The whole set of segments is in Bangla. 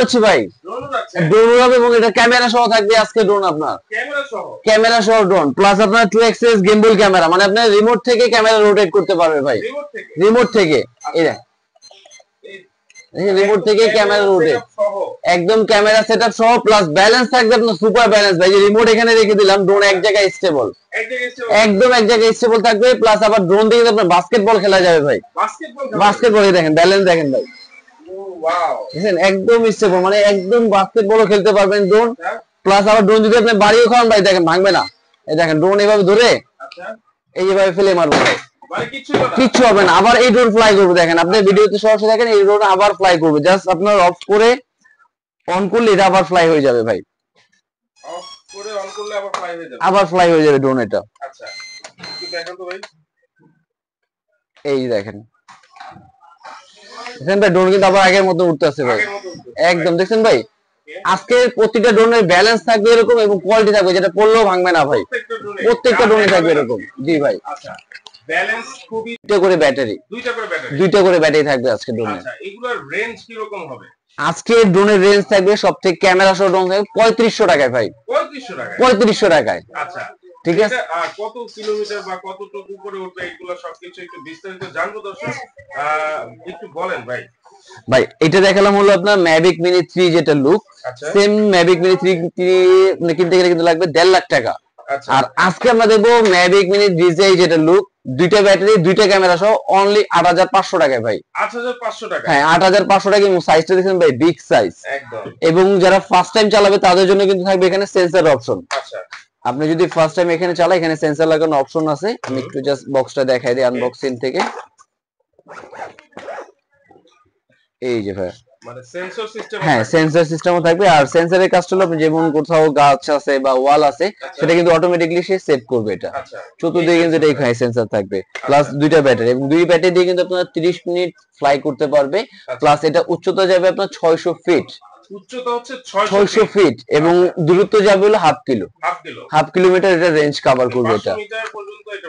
যাচ্ছে ভাই, ড্রোন উড়াবে এবং এটা ক্যামেরা সহ থাকবে আজকে ড্রোন আপনার, ক্যামেরা সহ ড্রোন প্লাস আপনার 2xs গিম্বল ক্যামেরা, মানে আপনার রিমোট থেকে ক্যামেরা রোটেট করতে পারবে ভাই, রিমোট থেকে রিমোট থেকে ক্যামেরা রোটেট, একদম ক্যামেরা সেটআপ সহ প্লাস ব্যালেন্স থাকবে আপনার সুপার ব্যালেন্স ভাই। যে রিমোট এখানে রেখে দিলাম, ড্রোন এক জায়গায় স্টেবল, একদম এক জায়গায় স্টেবল থাকবে, প্লাস আবার ড্রোন দিয়ে আপনার বাস্কেটবল খেলা যাবে ভাই, বাস্কেটবল দেখেন ব্যালেন্স দেখেন ভাই, দেখেন একদম স্টেবল, মানে একদম বাস্কেটবলও খেলতে পারবেন ড্রোন, প্লাস আবার ড্রোন যদি আপনি বাড়িও খাওয়ান ভাই দেখেন ভাঙবে না, এই দেখেন ড্রোন এভাবে ধরে এইভাবে ফেলে মারবো ভাই, কিচ্ছু হবে না। আবার এই ড্রোন ফ্লাই করবে, দেখেন আপনি ভিডিওতে সরাসরি দেখেন এই ড্রোন আবার ফ্লাই করবে, জাস্ট আপনার অফ করে অন করলে এটা আবার ফ্লাই হয়ে যাবে ভাই, অফ করে অন করলে আবার ফ্লাই হয়ে যাবে ড্রোন এটা। আচ্ছা একটু দেখেন তো ভাই, এই দেখেন দেখেন ভাই ড্রোন কিন্তু আবার আগের মতো উঠতেছে ভাই, একদম দেখছেন ভাই। আজকে প্রতিটা ড্রোনের ব্যালেন্স থাকবে এরকম এবং কোয়ালিটি থাকবে যেটা পড়লেও ভাঙবে না ভাই, প্রত্যেকটা ড্রোনে থাকবে এরকম। জি ভাই, আচ্ছা ব্যালেন্স খুবই, দুইটা করে ব্যাটারি থাকবে আজকে ড্রোনে। আচ্ছা এগুলোর রেঞ্জ কি রকম হবে? আজকে ড্রোনের রেঞ্জ থাকবে সবথেকে ক্যামেরা সহ ড্রোন থাকবে 3500 টাকায় ভাই, 3500 টাকায়। আচ্ছা ঠিক আছে, আর কত কিলোমিটার বা কতটুকু উপরে উঠবে এগুলো সবকিছু একটু বিস্তারিত জানবো দর্শক, একটু বলেন ভাই। ভাই এটা দেখালাম হলো আপনার ম্যাভিক মিনি 3 যেটা লুক, সেম ম্যাভিক মিনি 3 কিনতে গেলে কিন্তু লাগবে 1.5 লাখ টাকা। আর আজকে আমরা দেখবো ম্যাভিক মিনি ডিজাই যেটা লুক, দুইটা ব্যাটারি দুইটা ক্যামেরা সহ অনলি 8500 টাকায় ভাই, 8500 টাকা, হ্যাঁ 8500 টাকা। এবং সাইজটা দেখেন ভাই বিগ সাইজ একদম, এবং যারা ফার্স্ট টাইম চালাবে তাদের জন্য কিন্তু থাকবে এখানে সেন্সর অপশন। আচ্ছা আপনি যদি ফার্স্ট টাইম এখানে চালায় এখানে সেন্সর লাগানো অপশন আছে, আমি একটু জাস্ট বক্সটা দেখাই দিই আনবক্সিং থেকে। এই যে ভাই মানে সেন্সর সিস্টেম, হ্যাঁ সেন্সর সিস্টেমও থাকবে। আর সেন্সরের কাজটা হলো আপনি যেমন কোথাও গাছ আছে বা ওয়াল আছে সেটা কিন্তু অটোমেটিক্যালি সে সেভ করবে এটা, চতুর্দিকে কিন্তু এটা এখানে সেন্সর থাকবে, প্লাস দুইটা ব্যাটারি, এবং দুই ব্যাটারি দিয়ে কিন্তু আপনারা 30 মিনিট ফ্লাই করতে পারবে। প্লাস এটা উচ্চতা যাবে আপনার 600 ফিট, উচ্চতা হচ্ছে 600 ফিট, এবং দূরত্ব যাবে হলো হাফ কিলোমিটার, এটা রেঞ্জ কভার করবে, এটা 500 মিটার পর্যন্ত এটা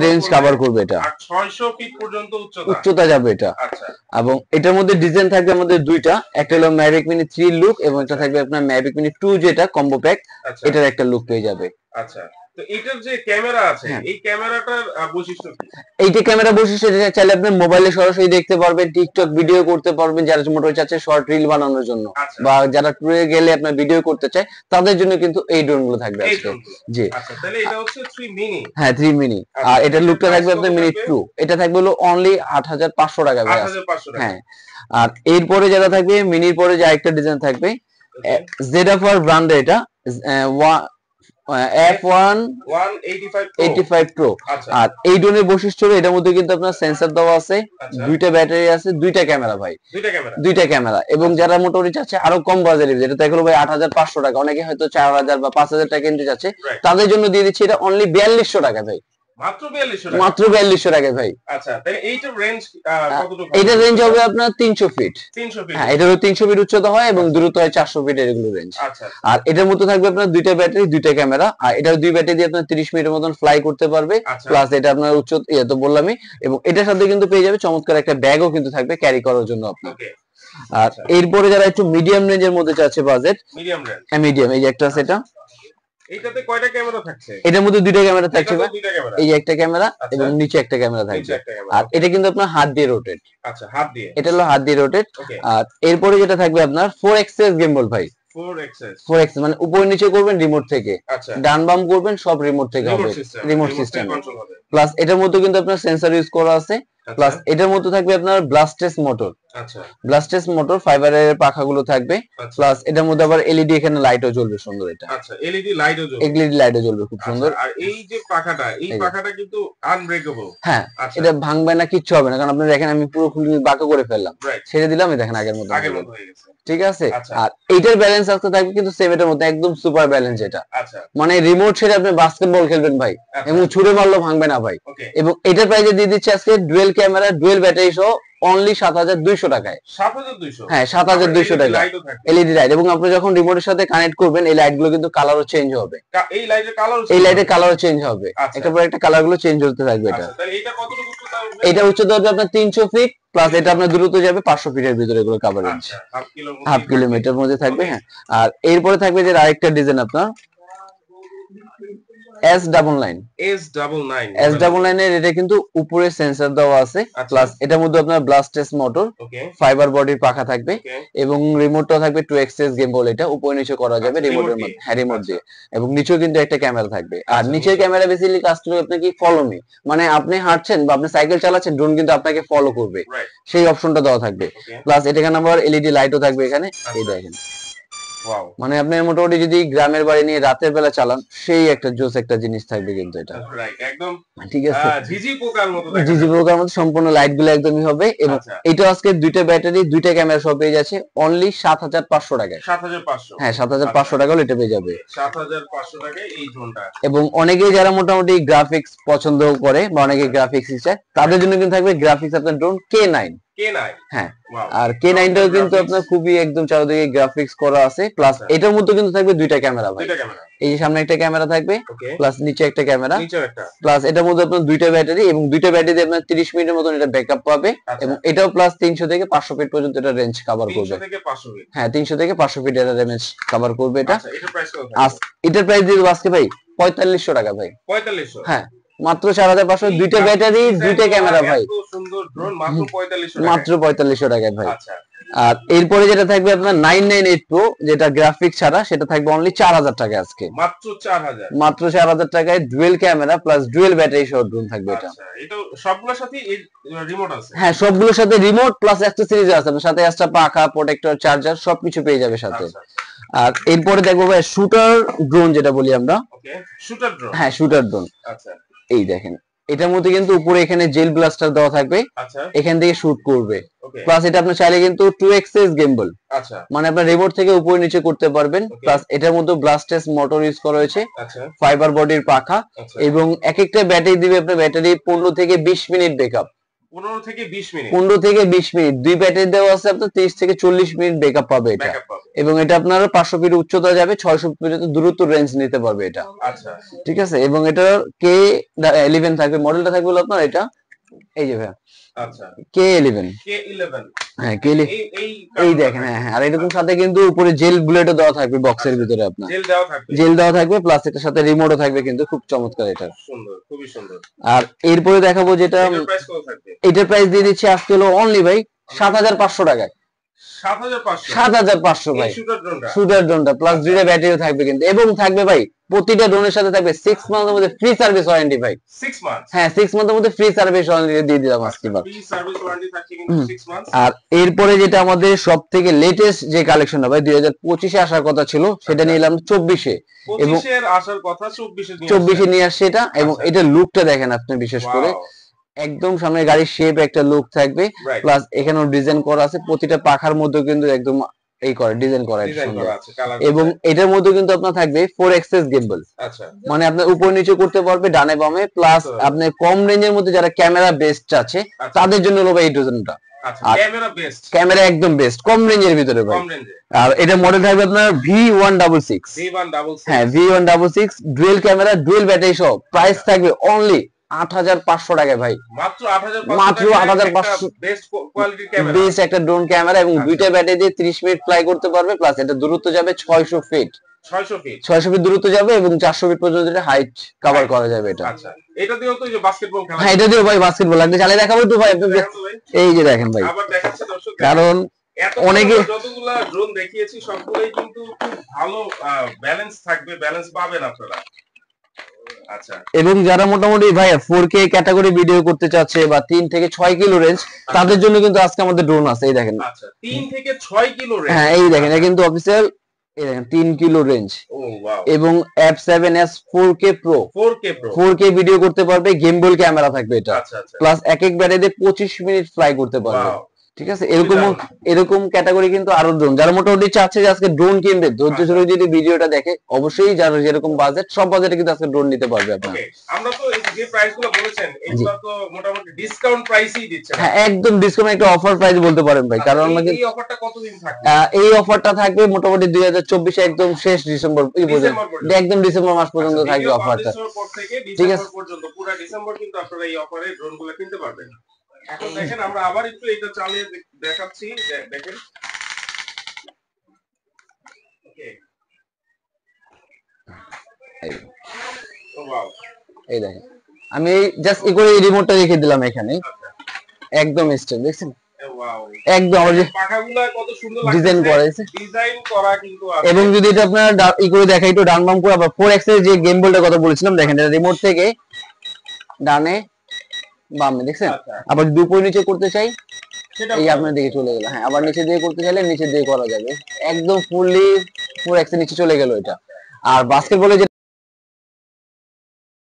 রেঞ্জ কভার করবে এটা, আর 600 ফিট পর্যন্ত উচ্চতা যাবে এটা। আচ্ছা এবং এটার মধ্যে ডিজাইন থাকবে আমাদের দুইটা, একটা হলো ম্যাভিক মিনি 3 লুক এবং একটা থাকবে আপনার ম্যাভিক মিনি 2 যেটা কম্বো প্যাক, এটার একটা লুক পেয়ে যাবে। আচ্ছা তো এটার যে ক্যামেরা আছে এই ক্যামেরাটার বৈশিষ্ট্য কি? এইটা ক্যামেরা বৈশিষ্ট্য যেটা চাইলে আপনি মোবাইলে সরাসরি দেখতে পারবেন, টিকটক ভিডিও করতে পারবেন, যারা মোটর চাচ্ছে শর্ট রিল বানানোর জন্য, বা যারা ট্যুরে গেলে আপনার ভিডিও করতে চায় তাদের জন্য কিন্তু এই ড্রোন গুলো থাকবে আজকে। জি আচ্ছা তাহলে এটা হচ্ছে 3 মিনি, হ্যাঁ 3 মিনি, আর এটার লুকটা থাকবে আপনার মিনি 2, এটা থাকবে হলো অনলি 8500 টাকা ভাই, 8500 টাকা। হ্যাঁ আর এরপরে যারা থাকবে মিনির পরে যে আরেকটা ডিজাইন থাকবে ZF-R ব্র্যান্ডের, এটা F1 185 Pro। আর এই ড্রোনের বৈশিষ্ট্য হলো এটার মধ্যে কিন্তু আপনার সেন্সর দেওয়া আছে, দুইটা ব্যাটারি আছে, দুইটা ক্যামেরা ভাই, দুইটা ক্যামেরা। এবং যারা মোটামুটি চাচ্ছে আরো কম বাজেটের, যেটা দেখলো ভাই 8500 টাকা, অনেকে হয়তো 4000 বা 5000 টাকা কিনতে চাচ্ছে, তাদের জন্য দিয়ে দিচ্ছি এটা অনলি 4200 টাকা ভাই, মাত্র 4200 টাকা ভাই। আচ্ছা তাহলে এইটার রেঞ্জ কতটুকু? এটা রেঞ্জ হবে আপনার 300 ফিট, হ্যাঁ এটা হলো 300 ফিট উচ্চতা হয় এবং দূরত্ব হয় 400 ফিট, এগুলো রেঞ্জ। আর এটার মধ্যে থাকবে আপনার দুইটা ব্যাটারি দুইটা ক্যামেরা, আর এটার দুই ব্যাটারি দিয়ে আপনার 30 মিনিটের মতন ফ্লাই করতে পারবে, প্লাস এটা আপনার উচ্চতা তো বললামই, এবং এটার সাথে কিন্তু পেয়ে যাবে চমৎকার একটা ব্যাগও কিন্তু থাকবে ক্যারি করার জন্য আপনার। আর এরপরে যারা একটু মিডিয়াম রেঞ্জের মধ্যে চাচ্ছে বাজেট, মিডিয়াম এই যে একটা আছে, এটা এইটাতে কয়টা ক্যামেরা থাকছে? এটার মধ্যে দুইটা ক্যামেরা থাকছে, এই যে একটা ক্যামেরা এবং নিচে একটা ক্যামেরা থাকবে, আর এটা কিন্তু আপনার হাত দিয়ে রোটেট। আচ্ছা হাত দিয়ে, এটা হলো হাত দিয়ে রোটেট। আর এরপরে যেটা থাকবে আপনার 4xs গিম্বল ভাই, 4x মানে উপর নিচে করবেন রিমোট থেকে, ডান বাম করবেন সব রিমোট থেকে হবে, রিমোট সিস্টেম। প্লাস এটার মধ্যে কিন্তু আপনার সেন্সর ইউজ করা আছে, প্লাস এটার মধ্যে থাকবে আপনার ব্লাস্টেস মোটর, ব্লাস্টেস মোটর ফাইবারের পাখাগুলো থাকবে, প্লাস এটার মধ্যে আবার এলইডি এখানে লাইটও জ্বলবে সুন্দর, এটা আচ্ছা এলইডি লাইটও জ্বলবে খুব সুন্দর। আর এই যে পাখাটা, এই পাখাটা কিন্তু আনব্রেকেবল, হ্যাঁ এটা ভাঙবে না, কিচ্ছু হবে না, কারণ আপনি দেখেন আমি পুরো খুলে বাঁকা করে ফেললাম, ছেড়ে দিলাম, এই দেখেন আগের মতো হয়ে গেছে, ঠিক আছে। আর এইটার ব্যালেন্স আসতে থাকবে কিন্তু সেম এটার মধ্যে একদম সুপার ব্যালেন্স, এটা মানে রিমোট ছেড়ে আপনি বাস্কেটবল খেলবেন ভাই এবং ছুড়ে মারলেও ভাঙবে না ভাই। এবং এটার প্রাইসে দিয়ে দিচ্ছে আজকে ডুয়েল ক্যামেরা ডুয়েল ব্যাটারি সহ অনলি 7200 টাকায়। 7200? হ্যাঁ 7200 টাকা এলইডি লাইট। এবং আপনি যখন রিমোটের সাথে কানেক্ট করবেন এই লাইট গুলো কিন্তু কালারও চেঞ্জ হবে। এই লাইটের কালারও চেঞ্জ হবে, একটা পর একটা কালার গুলো চেঞ্জ হতে থাকবে। এটা তাহলে এটা কতটুকু উচ্চতা হবে? এটা উচ্চতা হবে আপনার 300 ফিট প্লাস এটা আপনার দূরত্ব যাবে 500 ফিটের ভিতরে, এগুলো কভারেজ হাফ কিলোমিটার মধ্যে থাকবে। হ্যাঁ আর এরপরে থাকবে যে আরেকটা ডিজাইন আপনার S99 এর, এটা কিন্তু উপরে সেন্সর দেওয়া আছে প্লাস এটার মধ্যে আপনার ব্লাস্টেস মোটর, ফাইবার বডির পাখা থাকবে এবং রিমোটটা থাকবে 2 এক্সিস গেম বল, এটা উপরে নিচে করা যাবে রিমোটের মধ্যে। হ্যাঁ রিমোট দিয়ে। এবং নিচেও কিন্তু একটা ক্যামেরা থাকবে। আর নিচের ক্যামেরা বেসিক্যালি কাজ করবে আপনাকে ফলো মি, মানে আপনি হাঁটছেন বা আপনি সাইকেল চালাচ্ছেন ড্রোন কিন্তু আপনাকে ফলো করবে, সেই অপশনটা দেওয়া থাকবে। প্লাস এটা এখানে আবার এলইডি লাইটও থাকবে এখানে, এই দেখেন। মানে আপনি মোটামুটি যদি গ্রামের বাড়ি নিয়ে রাতের বেলা চালান সেই একটা জোস একটা জিনিস থাকবে কিন্তু এটা একদম ঠিক আছে, ঝিঝি পোকার মতো সম্পূর্ণ লাইট গুলো একদমই হবে। এবং এটা আজকে দুইটা ব্যাটারি দুইটা ক্যামেরা সব পেয়ে যাচ্ছে অনলি 7500 টাকায়। 7500? হ্যাঁ 7500 টাকা হলে এটা পেয়ে যাবে 7500 টাকায় এই ড্রোনটা। এবং অনেকেই যারা মোটামুটি গ্রাফিক্স পছন্দ করে বা অনেকে গ্রাফিক্স চায় তাদের জন্য কিন্তু থাকবে গ্রাফিক্স আপনার ড্রোন K9। হ্যাঁ আর K9 টাও কিন্তু আপনার খুবই একদম চারদিকে গ্রাফিক্স করা আছে। প্লাস এটার মধ্যে কিন্তু থাকবে দুইটা ক্যামেরা ভাই, এই যে সামনে একটা ক্যামেরা থাকবে প্লাস নিচে একটা ক্যামেরা, প্লাস এটার মধ্যে আপনার দুইটা ব্যাটারি এবং দুইটা ব্যাটারি দিয়ে আপনার 30 মিনিটের মতন এটা ব্যাকআপ পাবে। এবং এটাও প্লাস 300 থেকে 500 ফিট পর্যন্ত এটা রেঞ্জ কভার করবে। হ্যাঁ 300 থেকে 500 ফিট এটা রেঞ্জ কভার করবে এটা। এটার প্রাইস দিয়ে দেবো আজকে ভাই 4500 টাকা ভাই। 4500? হ্যাঁ মাত্র 4500, দুইটা ব্যাটারি দুইটা ক্যামেরা ভাই, সুন্দর ড্রোন মাত্র 4500 মাত্র 4500 টাকায় ভাই। আর এরপরে যেটা থাকবে আপনার 998 প্রো, যেটা গ্রাফিক্স ছাড়া, সেটা থাকবে অনলি 4000 টাকা আজকে। মাত্র 4000 টাকায় dual camera plus dual battery সহ ড্রোন থাকবে এটা। এটা সবগুলোর সাথে রিমোট আছে? হ্যাঁ সবগুলোর সাথে রিমোট প্লাস অ্যাকসেসরিজ আছে, সাথে এক্সট্রা পাখা প্রোটেক্টর চার্জার সবকিছু পেয়ে যাবে সাথে। আর এরপরে দেখবো ভাই শুটার ড্রোন যেটা বলি আমরা। Shooter drone? হ্যাঁ শুটার ড্রোন। আচ্ছা এই দেখেন এটার মধ্যে কিন্তু উপরে এখানে জেল ব্লাস্টার দেওয়া থাকবে, এখান থেকে শুট করবে। প্লাস এটা আপনি চাইলে কিন্তু 2 এক্সিস গিম্বল, মানে আপনার রিমোট থেকে উপরে নিচে করতে পারবেন। প্লাস এটার মধ্যে ব্লাস্টেস মোটর ইউজ করা হয়েছে, ফাইবার বডির পাখা এবং এক একটা ব্যাটারি দিবে আপনার ব্যাটারি 15 থেকে 20 মিনিট ব্যাকআপ। 15 থেকে 20 মিনিট? 15 থেকে 20 মিনিট, দুই ব্যাটারি দেওয়া আছে আপনার 30 থেকে 40 মিনিট ব্যাকআপ পাবে এটা। এবং এটা আপনার 500 ফিট উচ্চতা যাবে, 600 পর্যন্ত দূরত্ব রেঞ্জ নিতে পারবে এটা। আচ্ছা ঠিক আছে। এবং এটা K11 থাকবে, মডেলটা থাকবে আপনার এটা এই যে ভাই। আচ্ছা K11। হ্যাঁ এই দেখেন। হ্যাঁ আর এরকম সাথে কিন্তু উপরে জেল বুলেটও দেওয়া থাকবে বক্সের ভিতরে, আপনার জেল দেওয়া থাকবে প্লাস এটার সাথে রিমোটও থাকবে কিন্তু খুব চমৎকার এটা, সুন্দর খুবই সুন্দর। আর এরপরে দেখাবো যেটা এটার প্রাইস দিয়ে দিচ্ছি আজকে হলো অনলি ভাই 7500 টাকায়। 7500 ভাই শুটার ড্রোনটা প্লাস দুইটা ব্যাটারিও থাকবে কিন্তু। এবং থাকবে ভাই প্রতিটা ড্রোনের সাথে থাকবে 6 মান্থের মধ্যে ফ্রি সার্ভিস ওয়ারেন্টি ভাই। 6 মান্থ? হ্যাঁ 6 মান্থের মধ্যে ফ্রি সার্ভিস ওয়ারেন্টি দিয়ে দিলাম আজকে। ফ্রি সার্ভিস ওয়ারেন্টি থাকছে কিন্তু 6 মান্থ। আর এরপরে যেটা আমাদের সবথেকে লেটেস্ট যে কালেকশনটা ভাই 2025 এ আসার কথা ছিল সেটা নিলাম 24 এ। এবং 25 এর আসার কথা 24 এ নিয়ে আসছে এটা। এবং এটা লুকটা দেখেন আপনি, বিশেষ করে একদম সামনে গাড়ির শেপ একটা লুক থাকবে, প্লাস এখানেও ডিজাইন করা আছে প্রতিটা পাখার মধ্যে কিন্তু একদম এই করে ডিজাইন করা আছে। এবং এটার মধ্যে কিন্তু আপনার থাকবে 4 এক্সিস গিম্বল, মানে আপনি উপর নিচে করতে পারবে ডানে বামে। প্লাস আপনি কম রেঞ্জের মধ্যে যারা ক্যামেরা বেস্ট আছে তাদের জন্য হলো এই ড্রোনটা। ক্যামেরা একদম বেস্ট কম রেঞ্জের ভিতরে ভাই। আর এটা মডেল থাকবে আপনার V166। হ্যাঁ V166 dual camera dual battery সহ। প্রাইস থাকবে অনলি 8500 টাকায় ভাই। মাত্র 8500 বেস্ট কোয়ালিটির ক্যামেরা, বেস্ট একটা ড্রোন ক্যামেরা এবং দুইটা ব্যাটারি দিয়ে 30 মিনিট ফ্লাই করতে পারবে। প্লাস এটা দূরত্ব যাবে 600 ফিট। 600 ফিট দূরত্ব যাবে এবং 400 ফিট পর্যন্ত এটা হাইট কভার করা যাবে এটা। আচ্ছা এটা দিও তো এই যে বাস্কেটবল খেলা। হ্যাঁ এটা দিও ভাই বাস্কেটবল লাগবে, চালিয়ে দেখাবো তো ভাই। এই যে দেখেন ভাই, আবার দেখাচ্ছি দর্শক, কারণ অনেকে যতগুলা ড্রোন দেখিয়েছি সবগুলাই কিন্তু খুব ভালো ব্যালেন্স থাকবে, ব্যালেন্স পাবেন আপনারা। আচ্ছা এবং যারা মোটামুটি ভাই 4K ক্যাটাগরি ভিডিও করতে চাচ্ছে বা 3 থেকে 6 কিলো রেঞ্জ, তাদের জন্য কিন্তু আজকে আমাদের ড্রোন আছে। এই দেখেন। আচ্ছা 3 থেকে 6 কিলো রেঞ্জ? হ্যাঁ এই দেখেন, এটা কিন্তু অফিশিয়াল। এই দেখেন 3 কিলো রেঞ্জ। ও ওয়াও। এবং F7s 4K Pro 4K video করতে পারবে, গিম্বল ক্যামেরা থাকবে এটা। প্লাস এক এক ব্যাটারিতে 25 মিনিট ফ্লাই করতে পারবে। ঠিক আছে, এরকম ক্যাটাগরি কিন্তু আরো ড্রোন, যারা মোটামুটি চাচ্ছে যে আজকে ড্রোন কিনবে, ধৈর্য ধরে যদি ভিডিওটা দেখে অবশ্যই যারা যেরকম বাজেট, সব বাজেটে কিন্তু আজকে ড্রোন নিতে পারবে আপনারা। আমরা তো এই যে প্রাইসগুলো বলেছেন এগুলো তো মোটামুটি ডিসকাউন্ট প্রাইসেই দিচ্ছেন। হ্যাঁ, একদম ডিসকাউন্ট, একটা অফার প্রাইস বলতে পারেন ভাই, কারণ আমাদের এই অফারটা কতদিন থাকবে? এই অফারটা থাকবে মোটামুটি 2024 একদম শেষ ডিসেম্বর পর্যন্ত, একদম ডিসেম্বর মাস পর্যন্ত থাকবে অফারটা। ঠিক আছে, পর্যন্ত পুরো ডিসেম্বর কিন্তু আপনারা এই অফারে ড্রোনগুলো কিনতে পারবেন। এখন দেখেন আমরা আবার একটু এটা চালিয়ে দেখাচ্ছি, দেখেন। ওকে, ওয়াও, এই দেখেন আমি জাস্ট এই করে রিমোটটা রেখে দিলাম এখানে, একদম স্টেপ দেখছেন, একদম আমার যে পাখাগুলো কত সুন্দর ডিজাইন করা আছে, ডিজাইন করা কিন্তু আছে। এবং যদি এটা আপনারা ই করে দেখাই একটু ডান বাম করে, আবার 4x এর যে গেম বলটার কথা বলেছিলাম, দেখেন এটা রিমোট থেকে ডানে বামে দেখছেন, আবার দুপুরে নিচে করতে চাই এই আপনার দিকে চলে গেল। হ্যাঁ, আবার নিচে দিয়ে করতে চাইলে নিচে দিয়ে করা যাবে, একদম ফুললি 4x এর নিচে চলে গেল এটা। আর বাস্কেটবলে